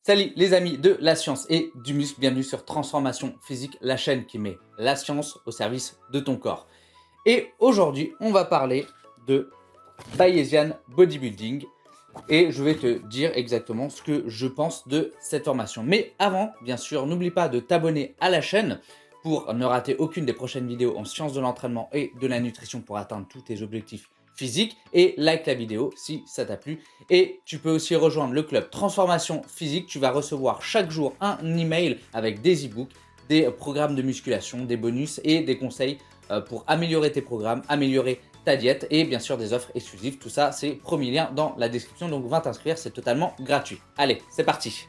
Salut les amis de la science et du muscle, bienvenue sur Transformation Physique, la chaîne qui met la science au service de ton corps. Et aujourd'hui, on va parler de Bayesian Bodybuilding et je vais te dire exactement ce que je pense de cette formation. Mais avant, bien sûr, n'oublie pas de t'abonner à la chaîne pour ne rater aucune des prochaines vidéos en sciences de l'entraînement et de la nutrition pour atteindre tous tes objectifs physique et like la vidéo si ça t'a plu. Et tu peux aussi rejoindre le club Transformation Physique. Tu vas recevoir chaque jour un email avec des e-books, des programmes de musculation, des bonus et des conseils pour améliorer tes programmes, améliorer ta diète et bien sûr des offres exclusives. Tout ça, c'est premier lien dans la description. Donc va t'inscrire, c'est totalement gratuit. Allez, c'est parti.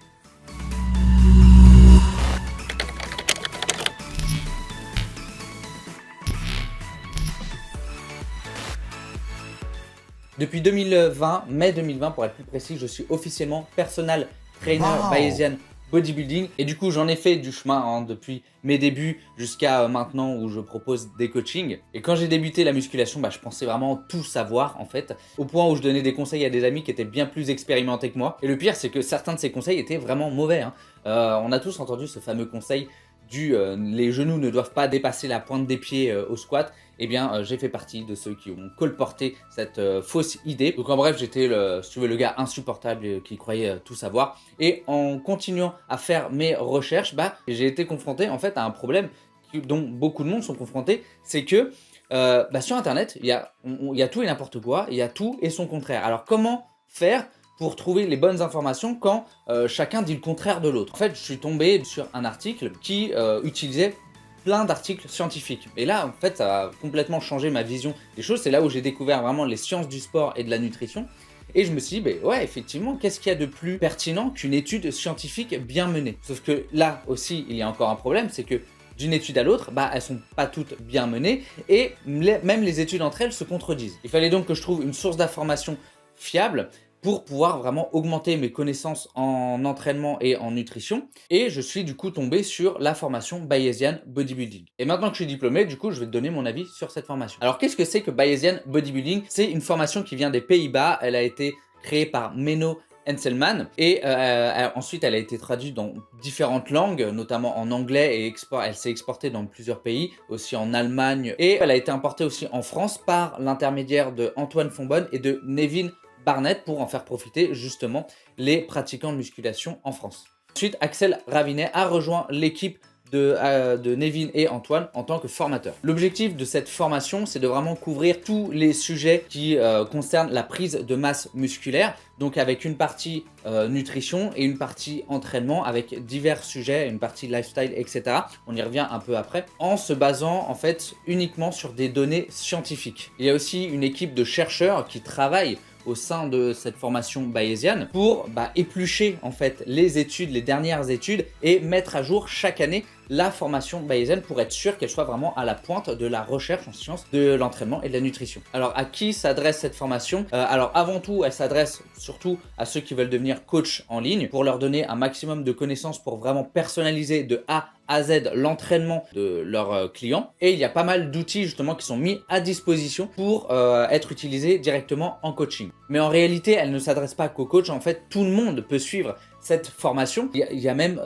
Depuis 2020, mai 2020 pour être plus précis, je suis officiellement personal trainer Bayesian Bodybuilding. Et du coup, j'en ai fait du chemin depuis mes débuts jusqu'à maintenant où je propose des coachings. Et quand j'ai débuté la musculation, je pensais vraiment tout savoir en fait, au point où je donnais des conseils à des amis qui étaient bien plus expérimentés que moi. Et le pire, c'est que certains de ces conseils étaient vraiment mauvais. On a tous entendu ce fameux conseil du les genoux ne doivent pas dépasser la pointe des pieds au squat. Eh bien, j'ai fait partie de ceux qui ont colporté cette fausse idée. Donc en bref, j'étais le gars insupportable qui croyait tout savoir. Et en continuant à faire mes recherches, j'ai été confronté en fait à un problème dont beaucoup de monde sont confrontés, c'est que sur internet, il y a tout et n'importe quoi, il y a tout et son contraire. Alors comment faire pour trouver les bonnes informations quand chacun dit le contraire de l'autre? En fait, je suis tombé sur un article qui utilisait plein d'articles scientifiques. Et là, en fait, ça a complètement changé ma vision des choses. C'est là où j'ai découvert vraiment les sciences du sport et de la nutrition. Et je me suis dit, ouais, effectivement, qu'est-ce qu'il y a de plus pertinent qu'une étude scientifique bien menée? Sauf que là aussi, il y a encore un problème, c'est que d'une étude à l'autre, elles sont pas toutes bien menées et même les études entre elles se contredisent. Il fallait donc que je trouve une source d'information fiable pour pouvoir vraiment augmenter mes connaissances en entraînement et en nutrition. Et je suis du coup tombé sur la formation Bayesian Bodybuilding. Et maintenant que je suis diplômé, du coup, je vais te donner mon avis sur cette formation. Alors, qu'est-ce que c'est que Bayesian Bodybuilding? C'est une formation qui vient des Pays-Bas. Elle a été créée par Menno Henselman et ensuite elle a été traduite dans différentes langues, notamment en anglais et elle s'est exportée dans plusieurs pays, aussi en Allemagne, et elle a été importée aussi en France par l'intermédiaire de Antoine Fonbonne et de Nevin Barnett pour en faire profiter justement les pratiquants de musculation en France. Ensuite, Axel Ravinet a rejoint l'équipe de Nevin et Antoine en tant que formateur. L'objectif de cette formation, c'est de vraiment couvrir tous les sujets qui concernent la prise de masse musculaire, donc avec une partie nutrition et une partie entraînement avec divers sujets, une partie lifestyle, etc. On y revient un peu après, en se basant en fait uniquement sur des données scientifiques. Il y a aussi une équipe de chercheurs qui travaillent au sein de cette formation bayésienne pour éplucher en fait les dernières études et mettre à jour chaque année la formation bayésienne pour être sûr qu'elle soit vraiment à la pointe de la recherche en sciences de l'entraînement et de la nutrition. Alors à qui s'adresse cette formation? Alors avant tout, elle s'adresse surtout à ceux qui veulent devenir coach en ligne pour leur donner un maximum de connaissances pour vraiment personnaliser de A à Z l'entraînement de leurs clients. Et il y a pas mal d'outils justement qui sont mis à disposition pour être utilisés directement en coaching. Mais en réalité, elle ne s'adresse pas qu'aux coachs. En fait, tout le monde peut suivre cette formation. Il y a même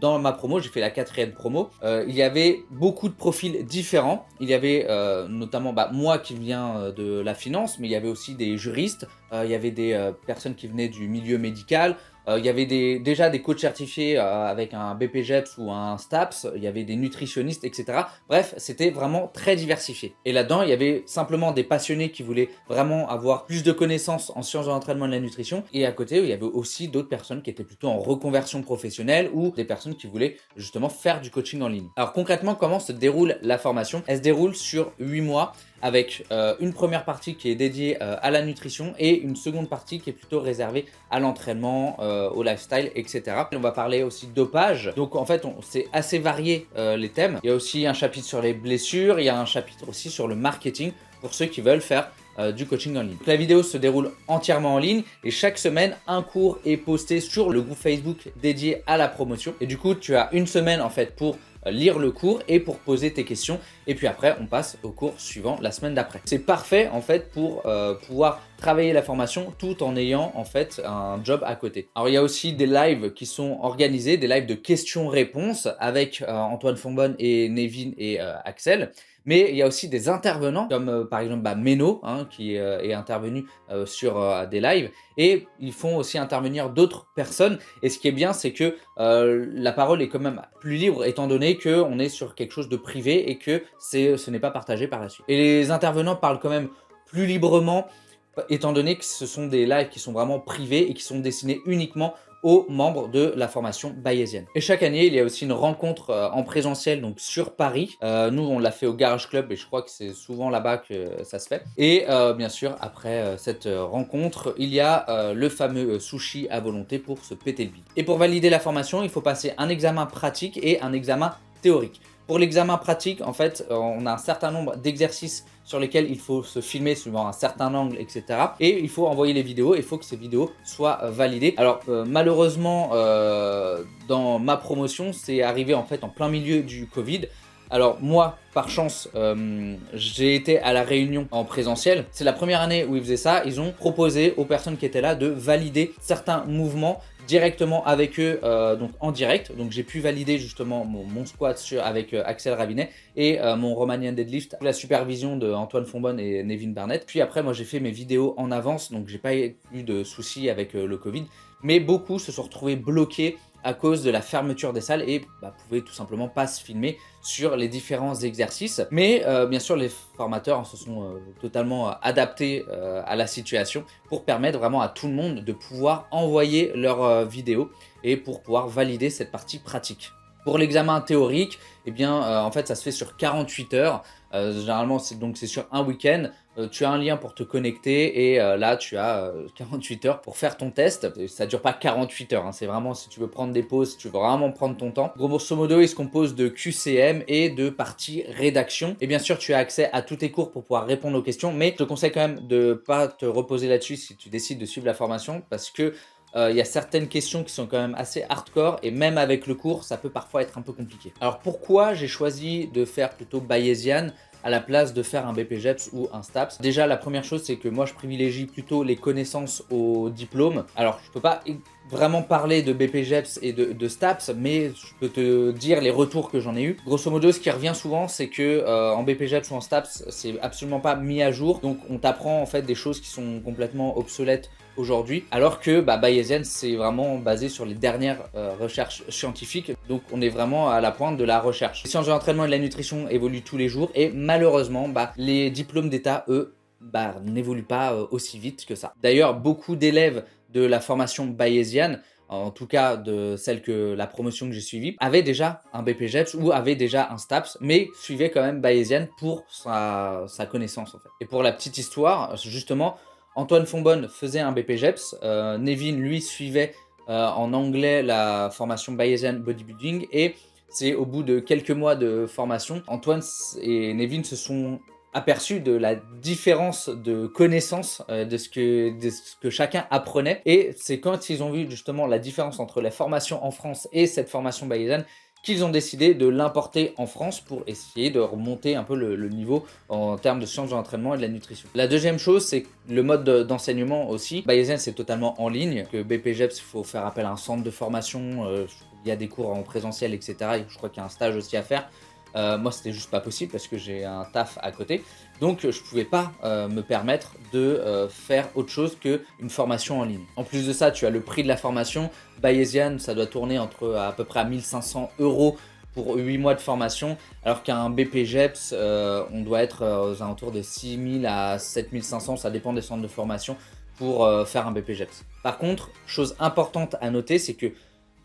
dans ma promo, j'ai fait la 4e promo, il y avait beaucoup de profils différents. Il y avait notamment moi qui viens de la finance, mais il y avait aussi des juristes, il y avait des personnes qui venaient du milieu médical. Il y avait déjà des coachs certifiés avec un BPGEPS ou un STAPS, il y avait des nutritionnistes, etc. Bref, c'était vraiment très diversifié. Et là-dedans, il y avait simplement des passionnés qui voulaient vraiment avoir plus de connaissances en sciences de l'entraînement et de la nutrition. Et à côté, il y avait aussi d'autres personnes qui étaient plutôt en reconversion professionnelle ou des personnes qui voulaient justement faire du coaching en ligne. Alors concrètement, comment se déroule la formation? Elle se déroule sur 8 mois avec une première partie qui est dédiée à la nutrition et une seconde partie qui est plutôt réservée à l'entraînement, au lifestyle, etc. On va parler aussi de dopage. Donc en fait, c'est assez varié les thèmes. Il y a aussi un chapitre sur les blessures, il y a un chapitre aussi sur le marketing pour ceux qui veulent faire du coaching en ligne. Donc, la vidéo se déroule entièrement en ligne et chaque semaine, un cours est posté sur le groupe Facebook dédié à la promotion. Et du coup, tu as une semaine en fait pour lire le cours et pour poser tes questions. Et puis après, on passe au cours suivant la semaine d'après. C'est parfait en fait pour pouvoir travailler la formation tout en ayant en fait un job à côté. Alors il y a aussi des lives qui sont organisés, des lives de questions-réponses avec Antoine Fonbonne et Nevin et Axel. Mais il y a aussi des intervenants comme par exemple Meno qui est intervenu sur des lives et ils font aussi intervenir d'autres personnes. Et ce qui est bien, c'est que la parole est quand même plus libre étant donné qu'on est sur quelque chose de privé et que ce n'est pas partagé par la suite. Et les intervenants parlent quand même plus librement étant donné que ce sont des lives qui sont vraiment privés et qui sont destinés uniquement aux membres de la formation bayésienne. Et chaque année, il y a aussi une rencontre en présentiel donc sur Paris. Nous, on l'a fait au Garage Club et je crois que c'est souvent là-bas que ça se fait. Et bien sûr, après cette rencontre, il y a le fameux sushi à volonté pour se péter le bide. Et pour valider la formation, il faut passer un examen pratique et un examen théorique. Pour l'examen pratique, en fait, on a un certain nombre d'exercices sur lesquels il faut se filmer suivant un certain angle, etc. Et il faut envoyer les vidéos, et il faut que ces vidéos soient validées. Alors malheureusement, dans ma promotion, c'est arrivé en fait en plein milieu du Covid. Alors moi, par chance, j'ai été à la réunion en présentiel. C'est la première année où ils faisaient ça. Ils ont proposé aux personnes qui étaient là de valider certains mouvements directement avec eux, donc en direct. Donc j'ai pu valider justement mon squat avec Axel Ravinet et mon Romanian deadlift sous la supervision de Antoine Fonbonne et Nevin Barnett. Puis après, moi j'ai fait mes vidéos en avance, donc j'ai pas eu de soucis avec le Covid. Mais beaucoup se sont retrouvés bloqués à cause de la fermeture des salles et pouvaient tout simplement pas se filmer sur les différents exercices. Mais bien sûr, les formateurs se sont totalement adaptés à la situation pour permettre vraiment à tout le monde de pouvoir envoyer leurs vidéos et pour pouvoir valider cette partie pratique. Pour l'examen théorique, eh bien, en fait, ça se fait sur 48 heures. Généralement, c'est sur un week-end. Tu as un lien pour te connecter et là, tu as 48 heures pour faire ton test. Ça dure pas 48 heures. C'est vraiment si tu veux prendre des pauses, si tu veux vraiment prendre ton temps. Grosso modo, il se compose de QCM et de partie rédaction. Et bien sûr, tu as accès à tous tes cours pour pouvoir répondre aux questions. Mais je te conseille quand même de ne pas te reposer là-dessus si tu décides de suivre la formation parce que il y a certaines questions qui sont quand même assez hardcore et même avec le cours, ça peut parfois être un peu compliqué. Alors pourquoi j'ai choisi de faire plutôt Bayesian à la place de faire un BPGEPS ou un STAPS? Déjà, la première chose, c'est que moi, je privilégie plutôt les connaissances au diplôme. Alors, je peux pas vraiment parler de BPGEPS et de STAPS, mais je peux te dire les retours que j'en ai eu. Grosso modo, ce qui revient souvent, c'est que en BPGEPS ou en STAPS, c'est absolument pas mis à jour. Donc, on t'apprend en fait des choses qui sont complètement obsolètes aujourd'hui, alors que Bayesian c'est vraiment basé sur les dernières recherches scientifiques, donc on est vraiment à la pointe de la recherche. Les sciences de l'entraînement et de la nutrition évoluent tous les jours et malheureusement les diplômes d'état eux n'évoluent pas aussi vite que ça. D'ailleurs beaucoup d'élèves de la formation Bayesian, en tout cas de celle que la promotion que j'ai suivie, avaient déjà un BPGEPS ou avaient déjà un STAPS, mais suivaient quand même Bayesian pour sa connaissance en fait. Et pour la petite histoire, justement, Antoine Fonbonne faisait un BPGEPS, Nevin lui suivait en anglais la formation Bayesian Bodybuilding et c'est au bout de quelques mois de formation, Antoine et Nevin se sont aperçus de la différence de connaissances de ce que chacun apprenait et c'est quand ils ont vu justement la différence entre la formation en France et cette formation Bayesian qu'ils ont décidé de l'importer en France pour essayer de remonter un peu le niveau en termes de sciences de l'entraînement et de la nutrition. La deuxième chose, c'est le mode d'enseignement aussi. Bayesian, c'est totalement en ligne. Que BPGEPS, il faut faire appel à un centre de formation. Il y a des cours en présentiel, etc. Je crois qu'il y a un stage aussi à faire. Moi, c'était juste pas possible parce que j'ai un taf à côté. Donc, je pouvais pas me permettre de faire autre chose qu'une formation en ligne. En plus de ça, tu as le prix de la formation. Bayesian, ça doit tourner entre à peu près à 1500 € pour 8 mois de formation, alors qu'un BPGEPS, on doit être aux alentours de 6000 à 7500, ça dépend des centres de formation, pour faire un BPGEPS. Par contre, chose importante à noter, c'est que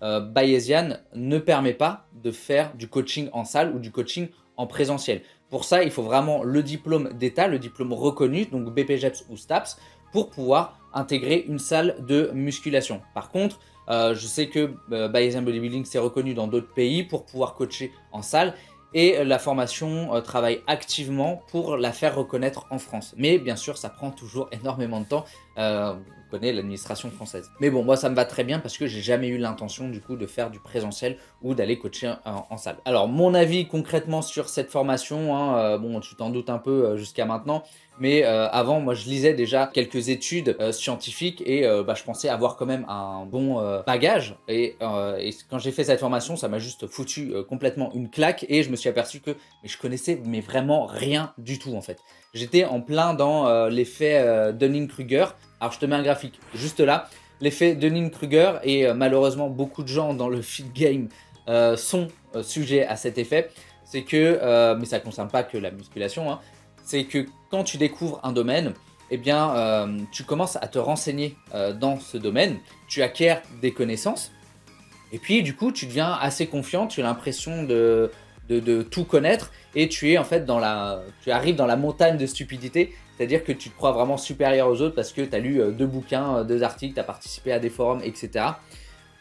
Bayesian ne permet pas de faire du coaching en salle ou du coaching en présentiel. Pour ça, il faut vraiment le diplôme d'état, le diplôme reconnu, donc BPGEPS ou STAPS, pour pouvoir intégrer une salle de musculation. Par contre, je sais que Bayesian Bodybuilding c'est reconnu dans d'autres pays pour pouvoir coacher en salle et la formation travaille activement pour la faire reconnaître en France. Mais bien sûr, ça prend toujours énormément de temps On connaît l'administration française. Mais bon, moi ça me va très bien parce que j'ai jamais eu l'intention du coup de faire du présentiel ou d'aller coacher en salle. Alors mon avis concrètement sur cette formation, hein, bon tu t'en doutes un peu jusqu'à maintenant, mais avant moi je lisais déjà quelques études scientifiques et je pensais avoir quand même un bon bagage et quand j'ai fait cette formation ça m'a juste foutu complètement une claque et je me suis aperçu que je connaissais mais vraiment rien du tout en fait. J'étais en plein dans l'effet Dunning-Kruger. Alors je te mets un graphique juste là, l'effet Dunning-Kruger et malheureusement beaucoup de gens dans le feed game sont sujets à cet effet. C'est que, mais ça ne concerne pas que la musculation, hein, c'est que quand tu découvres un domaine, eh bien tu commences à te renseigner dans ce domaine, tu acquiers des connaissances et puis du coup tu deviens assez confiant, tu as l'impression de tout connaître et tu es en fait tu arrives dans la montagne de stupidité. C'est-à-dire que tu te crois vraiment supérieur aux autres parce que tu as lu 2 bouquins, 2 articles, tu as participé à des forums, etc.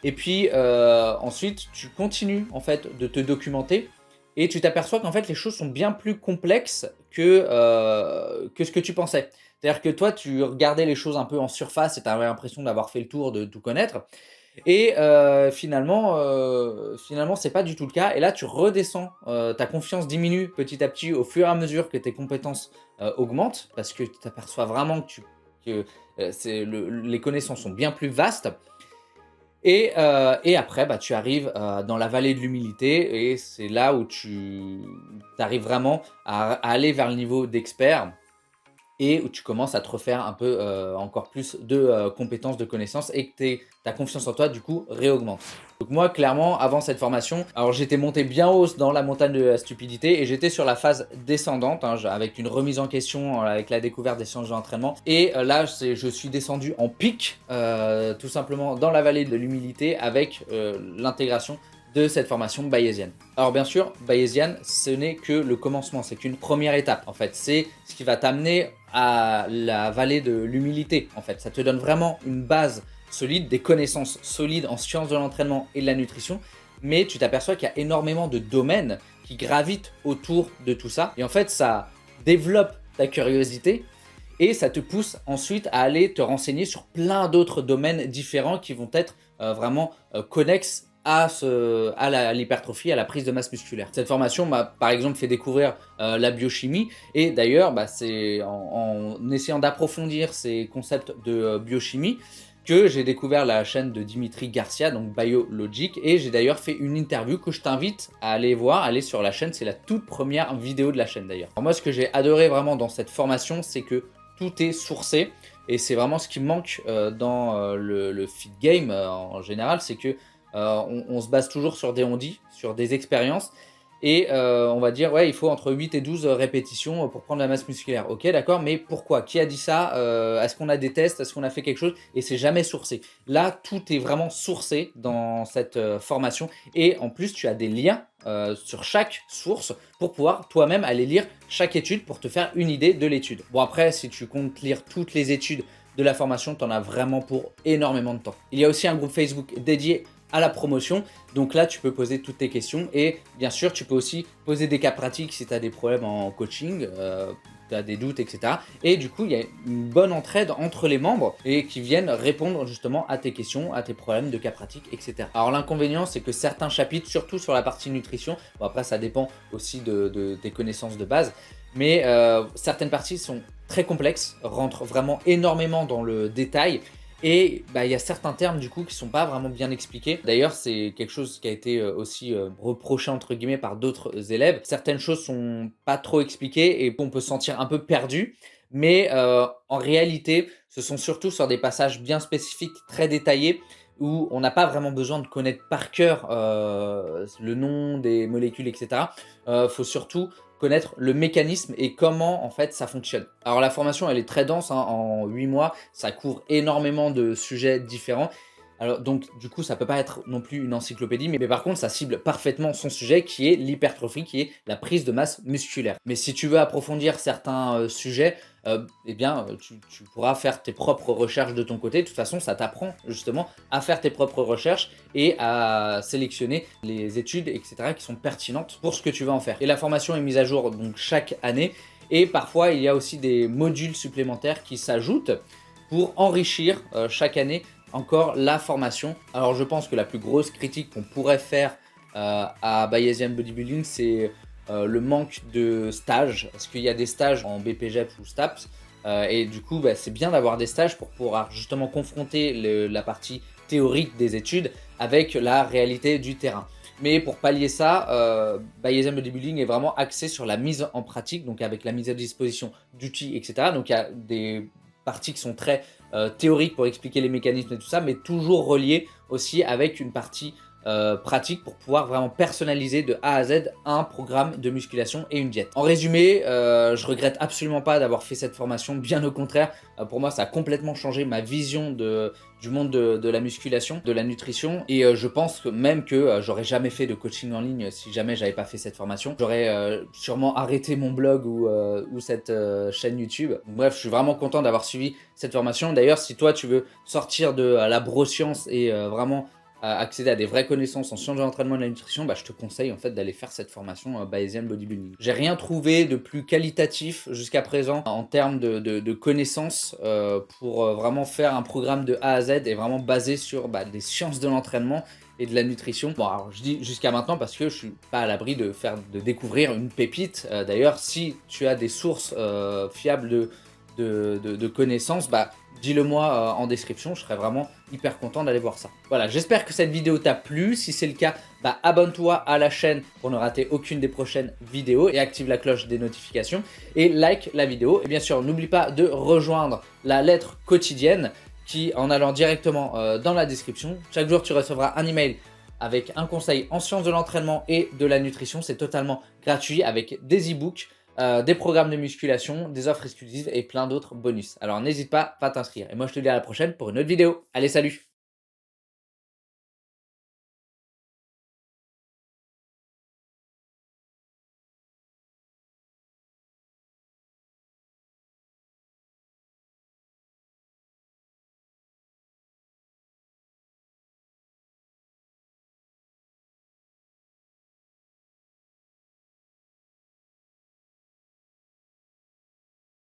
Et puis ensuite, tu continues en fait de te documenter et tu t'aperçois qu'en fait les choses sont bien plus complexes que ce que tu pensais. C'est-à-dire que toi, tu regardais les choses un peu en surface et tu avais l'impression d'avoir fait le tour de tout connaître. Et finalement, c'est pas du tout le cas. Et là, tu redescends, ta confiance diminue petit à petit au fur et à mesure que tes compétences augmentent, parce que tu t'aperçois vraiment que les connaissances sont bien plus vastes. Et après, tu arrives dans la vallée de l'humilité, et c'est là où tu arrives vraiment à aller vers le niveau d'expert et où tu commences à te refaire un peu encore plus de compétences, de connaissances et que ta confiance en toi du coup réaugmente. Donc moi clairement avant cette formation, alors j'étais monté bien haut dans la montagne de la stupidité et j'étais sur la phase descendante hein, avec une remise en question, avec la découverte des sciences de l'entraînement et là je suis descendu en pic tout simplement dans la vallée de l'humilité avec l'intégration de cette formation bayésienne. Alors bien sûr, bayésienne, ce n'est que le commencement, c'est qu'une première étape en fait. C'est ce qui va t'amener à la vallée de l'humilité en fait. Ça te donne vraiment une base solide, des connaissances solides en sciences de l'entraînement et de la nutrition, mais tu t'aperçois qu'il y a énormément de domaines qui gravitent autour de tout ça. Et en fait, ça développe ta curiosité et ça te pousse ensuite à aller te renseigner sur plein d'autres domaines différents qui vont être vraiment connexes à l'hypertrophie, à la prise de masse musculaire. Cette formation m'a par exemple fait découvrir la biochimie et d'ailleurs c'est en essayant d'approfondir ces concepts de biochimie que j'ai découvert la chaîne de Dimitri Garcia, donc Biologic, et j'ai d'ailleurs fait une interview que je t'invite à aller voir, aller sur la chaîne, c'est la toute première vidéo de la chaîne d'ailleurs. Moi ce que j'ai adoré vraiment dans cette formation, c'est que tout est sourcé, et c'est vraiment ce qui manque dans le feed game en général, c'est que on se base toujours sur des on-dit, sur des expériences, et on va dire ouais il faut entre 8 et 12 répétitions pour prendre la masse musculaire. Ok d'accord, mais pourquoi? Qui a dit ça? Est-ce qu'on a des tests? Est-ce qu'on a fait quelque chose? Et c'est jamais sourcé. Là tout est vraiment sourcé dans cette formation, et en plus tu as des liens sur chaque source pour pouvoir toi-même aller lire chaque étude pour te faire une idée de l'étude. Bon après si tu comptes lire toutes les études de la formation, tu en as vraiment pour énormément de temps. Il y a aussi un groupe Facebook dédié à la promotion, donc là tu peux poser toutes tes questions et bien sûr tu peux aussi poser des cas pratiques si tu as des problèmes en coaching, tu as des doutes, etc. Et du coup il y a une bonne entraide entre les membres et qui viennent répondre justement à tes questions, à tes problèmes de cas pratiques, etc. Alors l'inconvénient c'est que certains chapitres, surtout sur la partie nutrition, bon après ça dépend aussi de tes connaissances de base, mais certaines parties sont très complexes, rentrent vraiment énormément dans le détail. Et il y a certains termes du coup qui sont pas vraiment bien expliqués. D'ailleurs c'est quelque chose qui a été aussi reproché entre guillemets par d'autres élèves. Certaines choses sont pas trop expliquées et on peut se sentir un peu perdu. Mais en réalité ce sont surtout sur des passages bien spécifiques, très détaillés, où on n'a pas vraiment besoin de connaître par cœur le nom des molécules, etc. Faut surtout connaître le mécanisme et comment en fait ça fonctionne. Alors la formation elle est très dense, hein, en 8 mois, ça couvre énormément de sujets différents. Alors donc du coup ça peut pas être non plus une encyclopédie, mais par contre ça cible parfaitement son sujet qui est l'hypertrophie, qui est la prise de masse musculaire. Mais si tu veux approfondir certains sujets, eh bien tu pourras faire tes propres recherches de ton côté. De toute façon ça t'apprend justement à faire tes propres recherches et à sélectionner les études, etc. qui sont pertinentes pour ce que tu vas en faire. Et la formation est mise à jour donc chaque année, et parfois il y a aussi des modules supplémentaires qui s'ajoutent. pour enrichir chaque année encore la formation. Alors je pense que la plus grosse critique qu'on pourrait faire à Bayesian Bodybuilding, c'est le manque de stages, parce qu'il y a des stages en BPJEP ou STAPS, et du coup c'est bien d'avoir des stages pour pouvoir justement confronter la partie théorique des études avec la réalité du terrain. Mais pour pallier ça, Bayesian Bodybuilding est vraiment axé sur la mise en pratique, donc avec la mise à disposition d'outils, etc. Donc il y a des parties qui sont très théoriques pour expliquer les mécanismes et tout ça, mais toujours reliées aussi avec une partie pratique pour pouvoir vraiment personnaliser de A à Z un programme de musculation et une diète. En résumé, je regrette absolument pas d'avoir fait cette formation, bien au contraire. Pour moi, ça a complètement changé ma vision du monde de la musculation, de la nutrition, et je pense même que j'aurais jamais fait de coaching en ligne si jamais j'avais pas fait cette formation. J'aurais sûrement arrêté mon blog ou cette chaîne YouTube. Bref, je suis vraiment content d'avoir suivi cette formation. D'ailleurs, si toi tu veux sortir de la broscience et vraiment accéder à des vraies connaissances en sciences de l'entraînement et de la nutrition, je te conseille en fait d'aller faire cette formation Bayesian Bodybuilding. J'ai rien trouvé de plus qualitatif jusqu'à présent en termes de connaissances pour vraiment faire un programme de A à Z et vraiment basé sur des sciences de l'entraînement et de la nutrition. Bon, alors je dis jusqu'à maintenant parce que je suis pas à l'abri de découvrir une pépite. D'ailleurs, si tu as des sources fiables de connaissances, dis-le moi en description, je serais vraiment hyper content d'aller voir ça. Voilà, j'espère que cette vidéo t'a plu. Si c'est le cas, abonne-toi à la chaîne pour ne rater aucune des prochaines vidéos et active la cloche des notifications et like la vidéo. Et bien sûr, n'oublie pas de rejoindre la lettre quotidienne qui, en allant directement dans la description, chaque jour tu recevras un email avec un conseil en sciences de l'entraînement et de la nutrition. C'est totalement gratuit avec des e-books, des programmes de musculation, des offres exclusives et plein d'autres bonus. Alors n'hésite pas à t'inscrire. Et moi je te dis à la prochaine pour une autre vidéo. Allez, salut!